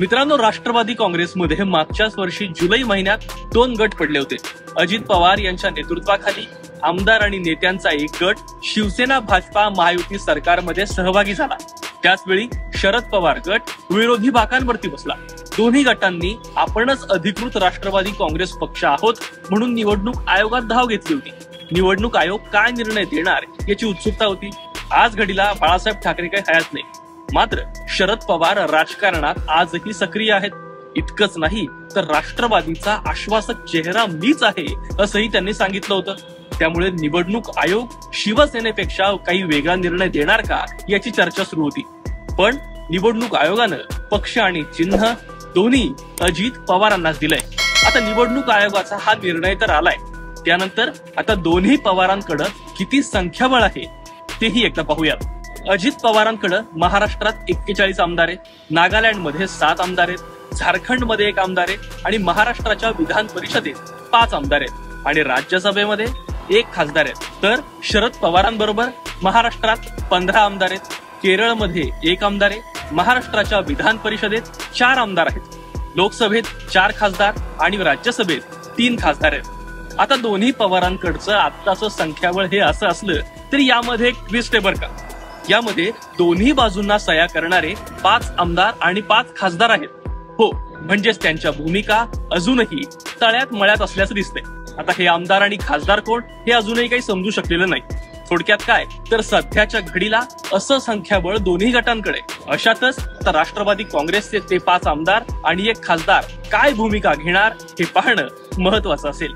मित्रांनो, राष्ट्रवादी काँग्रेसमध्ये मागच्याच वर्षी जुलै महिन्यात 2 गट पडले होते। अजित पवार यांच्या नेतृत्वाखाली आमदार आणि नेत्यांचा एक गट शिवसेना भाजपा महायुती सरकारमध्ये सहभागी झाला। त्याचवेळी शरद पवार गट विरोधी बाकांवरती बसला। दोन्ही गटांनी आपणच अधिकृत राष्ट्रवादी काँग्रेस पक्ष आहोत म्हणून निवडणूक आयोगात धाव घेतली होती। निवडणूक आयोग काय निर्णय देणार याची उत्सुकता होती। आज घडीला बाळासाहेब ठाकरे काही हयात नाही, मात्र शरद पवार राजकारणात आजही सक्रिय आहेत। इतकंच नाही तर राष्ट्रवादीचा आश्वासक चेहरा मीच आहे असंही त्यांनी सांगितलं होतं। त्यामुळे निवडणूक आयोग शिवसेनेपेक्षा काही वेगळा निर्णय देणार का याची चर्चा सुरू होती। पण निवडणूक आयोगानं पक्ष आणि चिन्ह दोन्ही अजित पवारांनाच दिलंय। आता निवडणूक आयोगाचा हा निर्णय तर आलाय, त्यानंतर आता दोन्ही पवारांकडे किती संख्याबळ आहे तेही एकदा पाहूयात। अजित पवारांकडे महाराष्ट्रात 41 आमदार आहेत, नागालँडमध्ये 7 आमदार आहेत, झारखंडमध्ये 1 आमदार आहे आणि महाराष्ट्राच्या विधान परिषदेत 5 आमदार आहेत आणि राज्यसभेमध्ये 1 खासदार आहेत। तर शरद पवारांबरोबर महाराष्ट्रात 15 आमदार आहेत, केरळमध्ये 1 आमदार आहे, महाराष्ट्राच्या विधान परिषदेत 4 आमदार आहेत, लोकसभेत 4 खासदार आणि राज्यसभेत 3 खासदार आहेत। आता दोन्ही पवारांकडचं आत्ताचं संख्याबळ हे असं असलं तरी यामध्ये एक ट्विस्ट आहे बरं का। यामध्ये दोन्ही बाजूंना सह्या करणारे 5 आमदार आणि 5 खासदार आहेत। हो, म्हणजेच त्यांच्या भूमिका अजूनही तळ्यात मळ्यात असल्याचं दिसतंय। आता हे आमदार आणि खासदार कोण हे अजूनही काही समजू शकलेलं नाही। थोडक्यात काय तर सध्याच्या घडीला असं संख्याबळ दोन्ही गटांकडे। अशातच तर राष्ट्रवादी काँग्रेसचे ते 5 आमदार आणि 1 खासदार काय भूमिका घेणार हे पाहणं महत्वाचं असेल।